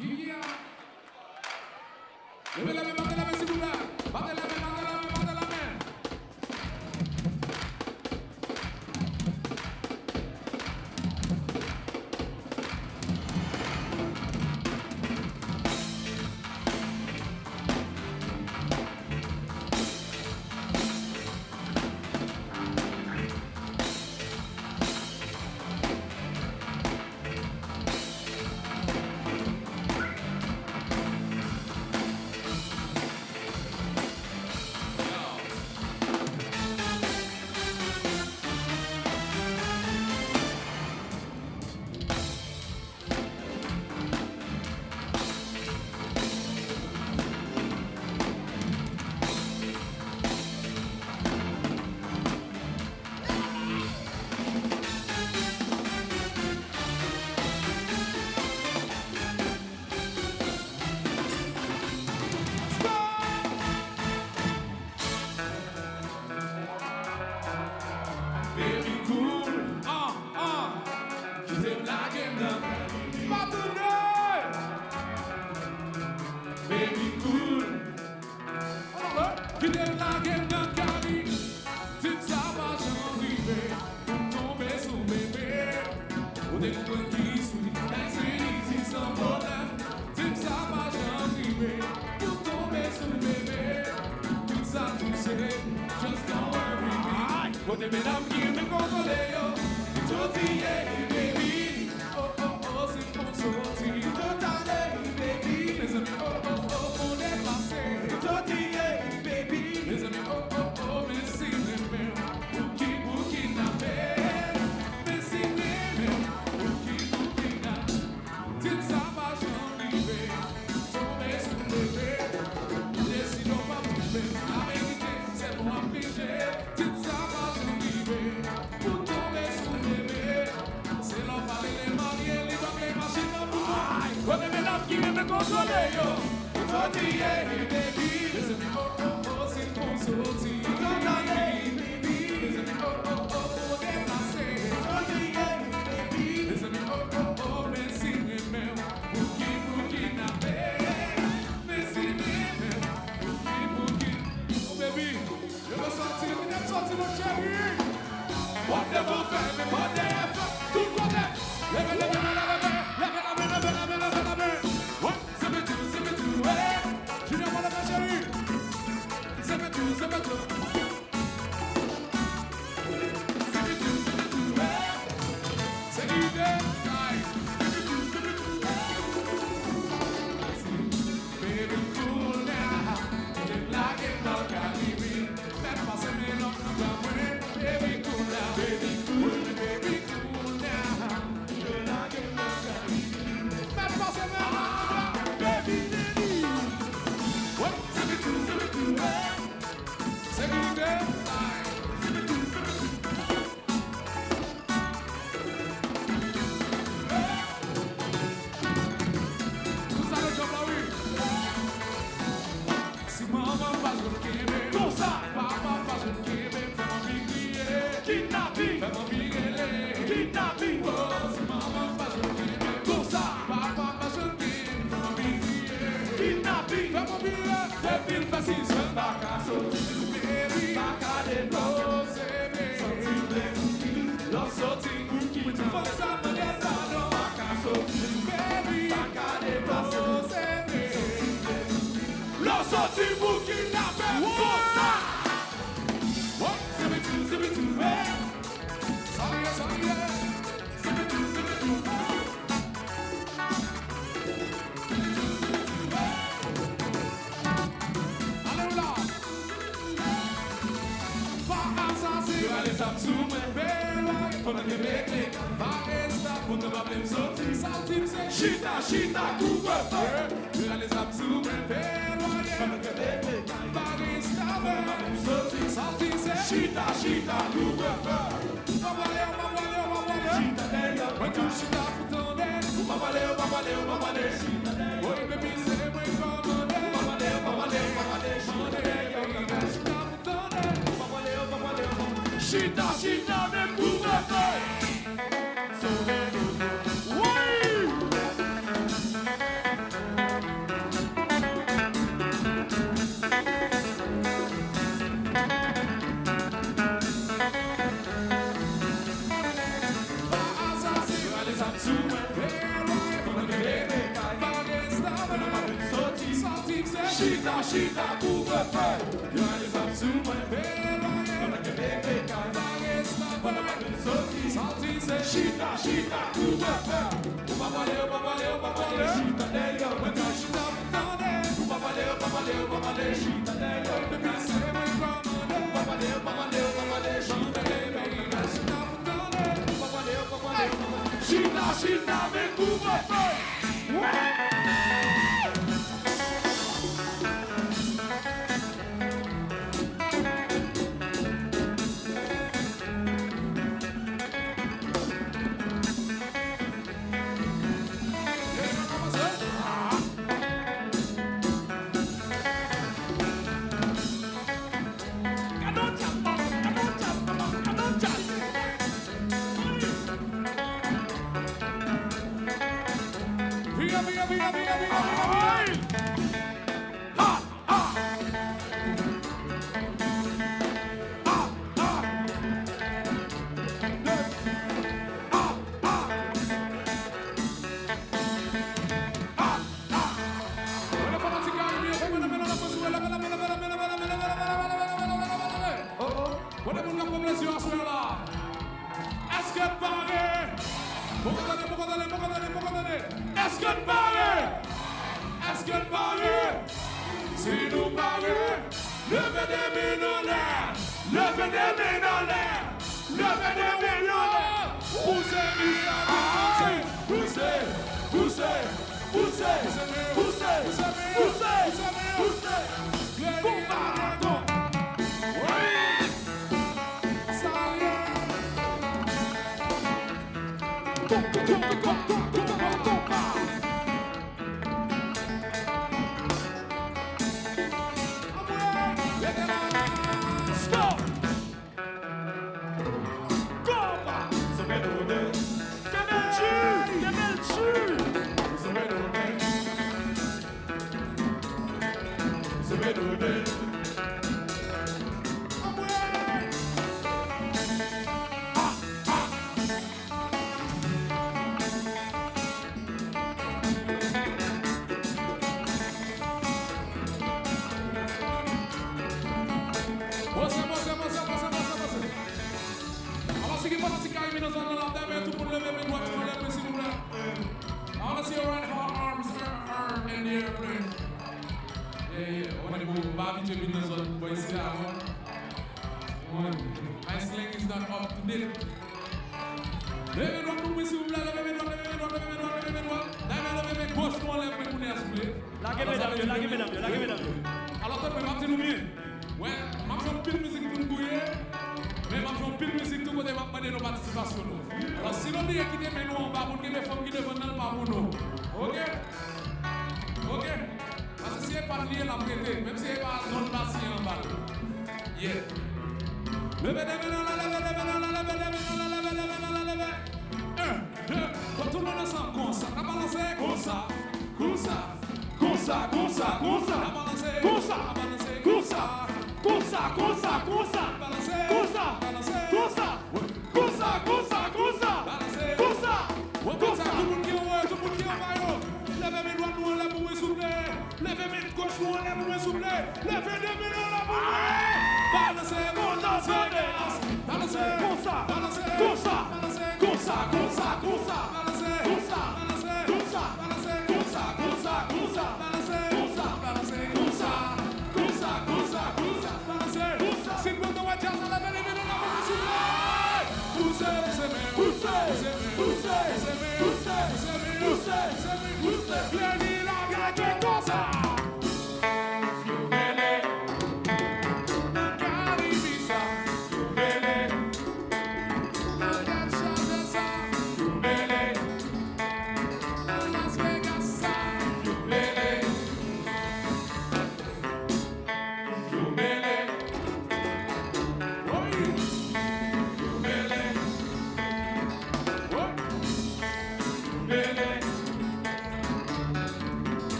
Yeah. Levez la main, battez la main s'il vous plaît. Battez la main, battez la main, battez la main. Baby cool, qui t'aime la game là. Baby cool, qui t'aime la game là, Cali. Tu ne sais pas j'arriver, pour tomber sur bébé. On est comme qui suit, c'est sans problème. Tu ne sais pas j'arriver, pour tomber sur bébé. Tout ça tu sais, just don't worry me. What they been up here, me contrôler yo. Tortilla, baby. Oh oh oh, c'est pour sortir. Tortilla, baby. Les amis, oh oh oh, on est passé. Tortilla, baby. Les amis, oh oh oh, mais c'est les mêmes. Bouki na paix. Mais c'est les mêmes. Bouki na. Tu ne sais pas j'arriver. Tomber sur le bébé. Décidons pas tomber. La vérité, c'est bon à piger. Tu ne sais pas j'arriver. Pour tomber sur le bébé. C'est l'homme fallait les marier. Les doigts les machines dans le monde. Quand les médailles qui me consoler yo. Tortilla, baby. Les amis, oh oh oh, c'est pour sortir. Tortilla, baby. Les amis, oh oh oh, pour déplacer. Tortilla, baby. Les amis, oh oh oh, merci les mêmes. Bouki na paix. Merci les mêmes. Bouki. Oh baby, je veux sortir, je veux sortir mon chéri. Whatever fait, mais pas d'effort. Tout le monde est. Levez la main, levez la main, levez la main, levez la main, levez la main. Ouais, c'est tout, ouais. Julien, moi la main chéri. C'est tout, ouais. C'est l'idée, aïe. Baby cool now, just like it no Caribbean. That pass me no way. Baby cool now, baby cool now, just like it no Caribbean. That pass me no baby. What? C'est tout, ouais. C'est l'idée, aïe. Tout ça le job là oui. Si maman pas je le tout ça, papa pas je le fais-moi crier. Kidnapping, fais-moi virer. Kidnapping, oh, si maman pas je le tout ça, papa pas je le fais-moi virer. Kidnapping, fais-moi virer. Depuis le passé, je me bacasso. Baby, bacade, no, c'est bien. Sorti de cookie, l'on sorti cookie. Tu fais ça, me descend, no, bacasso. Baby, bacade, no, c'est bien. L'on sorti Bouki na paix, pour ça. What? C'est tout, ouais. Sorry, c'est tout, Alléluia. Pas assassin, allez, ça me soumet, belle, faut me débecler. Pas resta, pour ne pas me sortir, sortir, c'est chita, couvre-feu. Allez, ça me soumet, belle, faut me débecler. Pas resta, pour ne pas me sortir, sortir, c'est chita, couvre-feu. On va aller. Chita, d'ailleurs, ouais, tout chita, pour ton aide. On va aller. Oui, baby, c'est moi, commandé. On va aller. Chita, pour ton aide. Chita, mais couvre-feu. Oui! chita, couvre-feu. Yo les hommes sous moi, on a que bébé, sorti, c'est chita, couvre-feu. On va parler, chita d'ailleurs, on va chita, on va parler, chita d'ailleurs, depuis c'est moi commandé, on va parler, chita d'ailleurs, chita, mais couvre-feu.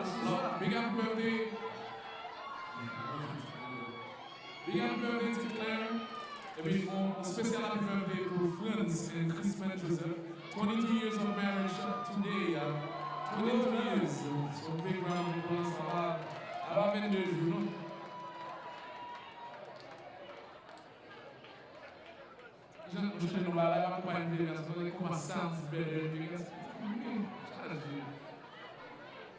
Alors, big happy birthday. Big happy birthday to Claire. Et puis, on spécial happy birthday pour Franz and Chris Joseph. 22 years of marriage today. 22 years. So, big round of applause. Ça va 22 jours, non? Je ne vais pas accompagner les personnes. Comment sounds better, you guys?